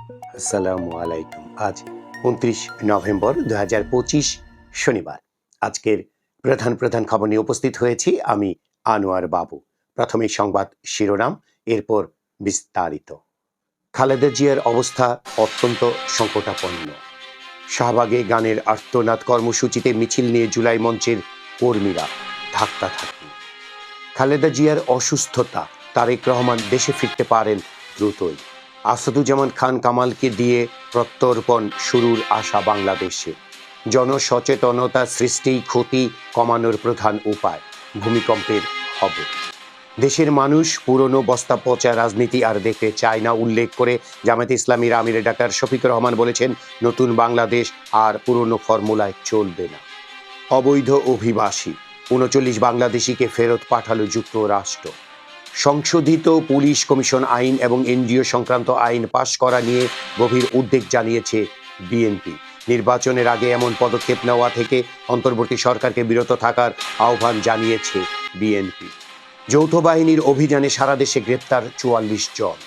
আসসালামু আলাইকুম। আজ ২৯ নভেম্বর ২০২৫ শনিবার। আজকের প্রধান প্রধান খবর নিয়ে উপস্থিত হয়েছি আমি আনোয়ার বাবু। প্রথমে সংবাদ শিরোনাম, এরপর বিস্তারিত। খালেদা জিয়ার অবস্থা অত্যন্ত সংকটাপন্ন। শাহবাগে গানের আর্তনাদ কর্মসূচিতে মিছিল নিয়ে জুলাই মঞ্চের কর্মীরা ধাক্কাধাক্কি। খালেদা জিয়ার অসুস্থতা, তারেক রহমান দেশে ফিরতে পারেন দ্রুতই। আসাদুজ্জামান খান কামালকে দিয়ে প্রত্যর্পণ শুরুর আশা বাংলাদেশে। জনসচেতনতা সৃষ্টি, ক্ষতি কমানোর প্রধান উপায়। ভূমিকম্পের খবর। দেশের মানুষ পুরনো বস্তা পচা রাজনীতি আর দেখতে চায় না উল্লেখ করে জামায়াতে ইসলামীর আমির ডাক্তার শফিকুর রহমান বলেছেন, নতুন বাংলাদেশ আর পুরনো ফর্মুলায় চলবে না। অবৈধ অভিবাসী ৩৯ বাংলাদেশিকে ফেরত পাঠালো যুক্তরাষ্ট্র। সংশোধিত পুলিশ কমিশন আইন এবং এনজিও সংক্রান্ত আইন পাশ করা নিয়ে গভীর উদ্বেগ জানিয়েছে বিএনপি। নির্বাচনের আগে এমন পদক্ষেপ নেওয়া থেকে অন্তর্বর্তী সরকারকে বিরত থাকার আহ্বান জানিয়েছে বিএনপি। যৌথ বাহিনীর অভিযানে সারা দেশে গ্রেপ্তার ৪৪ জন।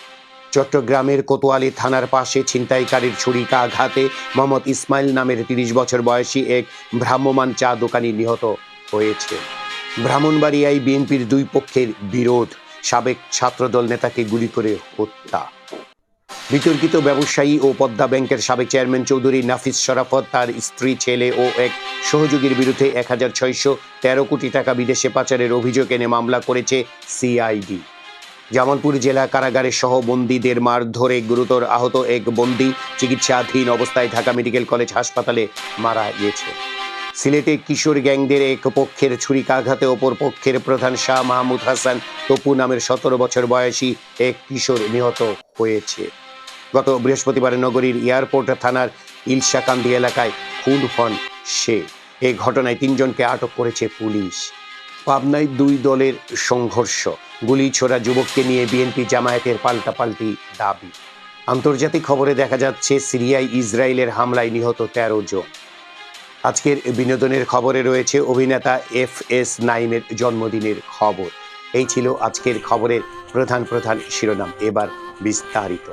চট্টগ্রামের কোতোয়ালি থানার পাশে ছিনতাইকারীর ছুরিকাঘাতে মোহাম্মদ ইসমাইল নামের ৩০ বছর বয়সী এক ভ্রাম্যমাণ চা দোকানি নিহত হয়েছে। ব্রাহ্মণবাড়িয়ায় বিএনপির দুই পক্ষের বিরোধ, সাবেক ছাত্রদল নেতাকে গুলি করে হত্যা। বিতর্কিত ব্যবসায়ী ও পদ্মা ব্যাংকের সাবেক চেয়ারম্যান চৌধুরী নাফিস শরাফত, তার স্ত্রী, ছেলে ও এক সহযোগীর বিরুদ্ধে ১৬১৩ কোটি টাকা বিদেশে পাচারের অভিযোগ এনে মামলা করেছে সিআইডি। জামালপুর জেলা কারাগারে সহ বন্দীদের মারধরে গুরুতর আহত এক বন্দী চিকিৎসাধীন অবস্থায় ঢাকা মেডিকেল কলেজ হাসপাতালে মারা গিয়েছে। সিলেটে কিশোর গ্যাংদের এক পক্ষের ছুরিকাঘাতে অপর পক্ষের প্রধান শাহ মাহমুদ হাসান তপু নামের ১৭ বছর বয়সী এক কিশোর নিহত হয়েছে। গত বৃহস্পতিবার নগরীর এয়ারপোর্ট থানার ইলশাকান্দি এলাকায় খুন হন সে। এই ঘটনায় ৩ জনকে আটক করেছে পুলিশ। পাবনায় দুই দলের সংঘর্ষ, গুলি ছোড়া যুবককে নিয়ে বিএনপি জামায়াতের পাল্টাপাল্টি দাবি। আন্তর্জাতিক খবরে দেখা যাচ্ছে, সিরিয়ায় ইসরায়েলের হামলায় নিহত ১৩ জন। আজকের বিনোদনের খবরে রয়েছে অভিনেতা এফএস নাইমের জন্মদিনের খবর। এই ছিল আজকের খবরের প্রধান প্রধান শিরোনাম। এবার বিস্তারিত।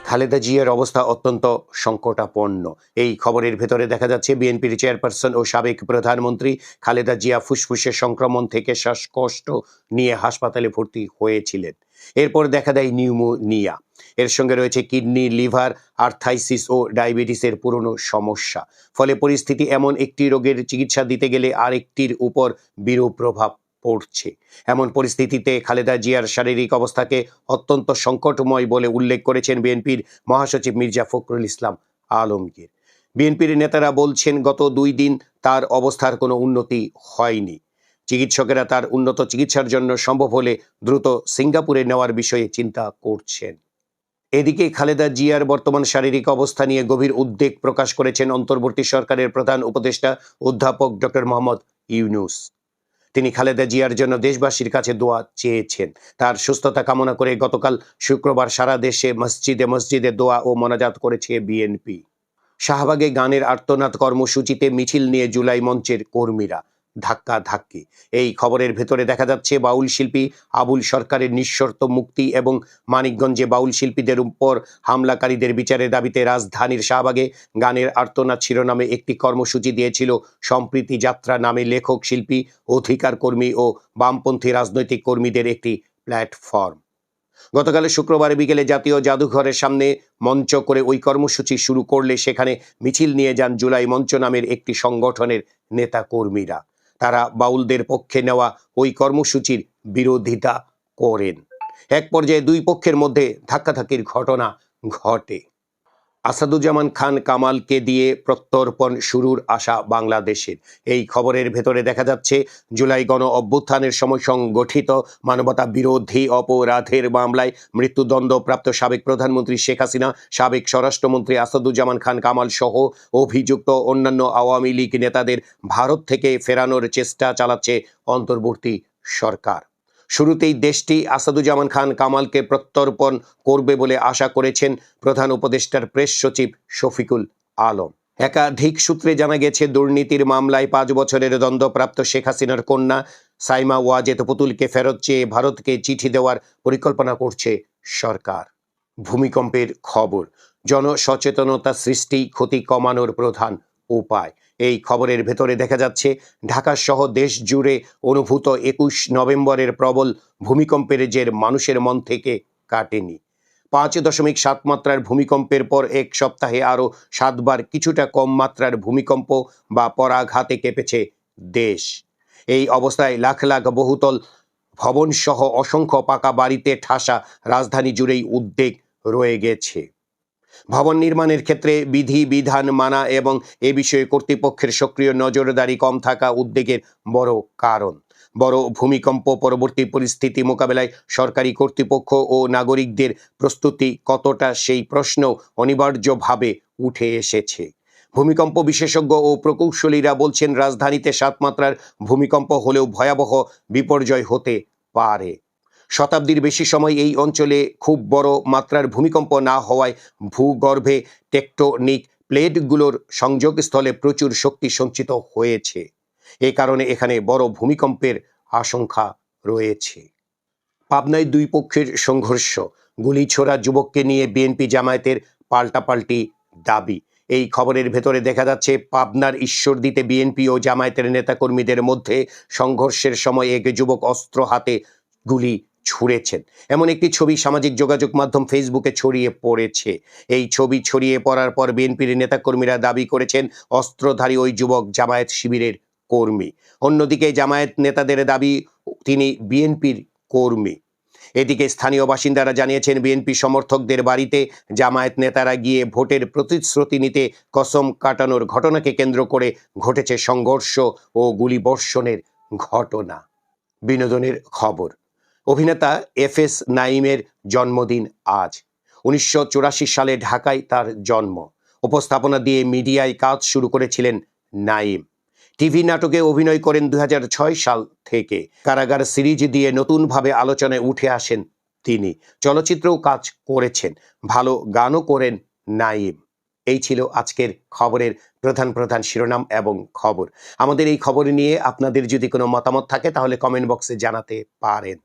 খালেদা জিয়ার অবস্থা অত্যন্ত সংকটাপন্ন। এই খবরের ভেতরে দেখা যাচ্ছে, বিএনপির চেয়ারপারসন ও সাবেক প্রধানমন্ত্রী খালেদা জিয়া ফুসফুসের সংক্রমণ থেকে শ্বাসকষ্ট নিয়ে হাসপাতালে ভর্তি হয়েছিলেন। এরপর দেখা দেয় নিউমোনিয়া। এর সঙ্গে রয়েছে কিডনি, লিভার, আর্থাইসিস ও ডায়াবেটিসের পুরনো সমস্যা। ফলে পরিস্থিতি এমন, একটি রোগের চিকিৎসা দিতে গেলে আরেকটির উপর বিরূপ প্রভাব পড়ছে। এমন পরিস্থিতিতে খালেদা জিয়ার শারীরিক অবস্থাকে অত্যন্ত সংকটময় বলে উল্লেখ করেছেন বিএনপির মহাসচিব মির্জা ফখরুল ইসলাম আলমগীর। বিএনপির নেতারা বলছেন, গত ২ দিন তার অবস্থার কোনো উন্নতি হয়নি। চিকিৎসকেরা তার উন্নত চিকিৎসার জন্য সম্ভব হলে দ্রুত সিঙ্গাপুরে নেওয়ার বিষয়ে চিন্তা করছেন। এদিকে খালেদা জিয়ার বর্তমান শারীরিক অবস্থা নিয়ে গভীর উদ্বেগ প্রকাশ করেছেন অন্তর্বর্তী সরকারের প্রধান উপদেষ্টা অধ্যাপক ডক্টর মোহাম্মদ ইউনূস। তিনি খালেদা জিয়ার জন্য দেশবাসীর কাছে দোয়া চেয়েছেন। তার সুস্থতা কামনা করে গতকাল শুক্রবার সারা দেশে মসজিদে মসজিদে দোয়া ও মোনাজাত করেছে বিএনপি। শাহবাগে গানের আর্তনাদ কর্মসূচিতে মিছিল নিয়ে জুলাই মঞ্চের কর্মীরা ধাক্কাধাক্কি। এই খবরের ভেতরে দেখা যাচ্ছে, বাউল শিল্পী আবুল সরকারের নিঃশর্ত মুক্তি এবং মানিকগঞ্জে বাউল শিল্পীদের উপর হামলাকারীদের বিচারের দাবিতে রাজধানীর শাহবাগে গানের আর্তনাদ শিরোনামে একটি কর্মসূচি দিয়েছিল সম্প্রীতি যাত্রা নামে লেখক, শিল্পী, অধিকার কর্মী ও বামপন্থী রাজনৈতিক কর্মীদের একটি প্ল্যাটফর্ম। গতকাল শুক্রবার বিকেলে জাতীয় জাদুঘরের সামনে মঞ্চ করে ওই কর্মসূচি শুরু করলে সেখানে মিছিল নিয়ে যান জুলাই মঞ্চ নামের একটি সংগঠনের নেতা কর্মীরা। তারা বাউলদের পক্ষে নেওয়া ওই কর্মসূচির বিরোধিতা করেন। এক পর্যায়ে দুই পক্ষের মধ্যে ধাক্কাধাক্কির ঘটনা ঘটে। আসাদুজ্জামান খান কামালকে দিয়ে প্রত্যর্পণ শুরুর আশা বাংলাদেশের। এই খবরের ভেতরে দেখা যাচ্ছে, জুলাই গণ অভ্যুত্থানের সময় সংগঠিত মানবতা বিরোধী অপরাধের মামলায় মৃত্যুদণ্ডপ্রাপ্ত সাবেক প্রধানমন্ত্রী শেখ হাসিনা, সাবেক স্বরাষ্ট্রমন্ত্রী আসাদুজ্জামান খান কামাল সহ অভিযুক্ত অন্যান্য আওয়ামী লীগ নেতাদের ভারত থেকে ফেরানোর চেষ্টা চালাচ্ছে অন্তর্বর্তী সরকার। শুরুতেই দেশটি আসাদুজ্জামান খান কামালকে প্রত্যর্পণ করবে বলে আশা করেছেন প্রধান উপদেষ্টার প্রেস সচিব শফিকুল আলম। একাধিক সূত্রে জানা গেছে, দুর্নীতির মামলায় ৫ বছরের দণ্ডপ্রাপ্ত শেখ হাসিনার কন্যা সাইমা ওয়াজেদ পুতুলকে ফেরত চেয়ে ভারতকে চিঠি দেওয়ার পরিকল্পনা করছে সরকার। ভূমিকম্পের খবর। জনসচেতনতা সৃষ্টি ক্ষতি কমানোর প্রধান উপায়। এই খবরের ভেতরে দেখা যাচ্ছে ঢাকা সহ দেশ জুড়ে অনুভূত ২১ নভেম্বরের প্রবল ভূমিকম্পের জের মানুষের মন থেকে কাটেনি। ৫.৭ মাত্রার ভূমিকম্পের পর এক সপ্তাহে আরও ৭বার কিছুটা কম মাত্রার ভূমিকম্প বা পরাঘাতে কেঁপেছে দেশ। এই অবস্থায় লাখ লাখ বহুতল ভবন সহ অসংখ্য পাকা বাড়িতে ঠাসা রাজধানী জুড়েই উদ্বেগ রয়ে গেছে। ভবন নির্মাণের ক্ষেত্রে বিধি বিধান মানা এবং এ বিষয়ে কর্তৃপক্ষের সক্রিয় নজরদারি কম থাকা উদ্বেগের বড় কারণ। বড় ভূমিকম্প পরবর্তী পরিস্থিতি মোকাবেলায় সরকারি কর্তৃপক্ষ ও নাগরিকদের প্রস্তুতি কতটা, সেই প্রশ্ন অনিবার্যভাবে উঠে এসেছে। ভূমিকম্প বিশেষজ্ঞ ও প্রকৌশলীরা বলছেন, রাজধানীতে ৭ মাত্রার ভূমিকম্প হলেও ভয়াবহ বিপর্যয় হতে পারে। শতাব্দীর বেশি সময় এই অঞ্চলে খুব বড় মাত্রার ভূমিকম্প না হওয়ায় ভূগর্ভে টেকটোনিক প্লেটগুলোর সংযোগস্থলে প্রচুর শক্তি সঞ্চিত হয়েছে। এ কারণে এখানে বড় ভূমিকম্পের আশঙ্কা রয়েছে। পাবনায় দুই পক্ষের সংঘর্ষ, গুলি ছোড়া যুবককে নিয়ে বিএনপি জামায়াতের পাল্টাপাল্টি দাবি। এই খবরের ভেতরে দেখা যাচ্ছে পাবনার ঈশ্বরদীতে বিএনপি ও জামায়াতের নেতাকর্মীদের মধ্যে সংঘর্ষের সময় এক যুবক অস্ত্র হাতে গুলি ছুঁড়েছেন। এমন একটি ছবি সামাজিক যোগাযোগ মাধ্যম ফেসবুকে ছড়িয়ে পড়েছে। এই ছবি ছড়িয়ে পড়ার পর বিএনপির নেতাকর্মীরা দাবি করেছেন অস্ত্রধারী ওই যুবক জামায়াত শিবিরের কর্মী। অন্যদিকে জামায়াত নেতাদের দাবি তিনি বিএনপির কর্মী। এদিকে স্থানীয় বাসিন্দারা জানিয়েছেন, বিএনপি সমর্থকদের বাড়িতে জামায়াত নেতারা গিয়ে ভোটের প্রতিশ্রুতি নিতে কসম কাটানোর ঘটনাকে কেন্দ্র করে ঘটেছে সংঘর্ষ ও গুলিবর্ষণের ঘটনা। বিনোদনের খবর। অভিনেতা এফএস নাঈমের জন্মদিন আজ। ১৯৮৪ সালে ঢাকায় তার জন্ম। উপস্থাপনা দিয়ে মিডিয়ায় কাজ শুরু করেছিলেন নাঈম। টিভি নাটকে অভিনয় করেন ২০০৬ সাল থেকে। কারাগার সিরিজ দিয়ে নতুনভাবে আলোচনায় উঠে আসেন তিনি। চলচ্চিত্রেও কাজ করেছেন, ভালো গানও করেন নাঈম। এই ছিল আজকের খবরের প্রধান শিরোনাম এবং খবর। আমাদের এই খবর নিয়ে আপনাদের যদি কোনো মতামত থাকে তাহলে কমেন্ট বক্সে জানাতে পারেন।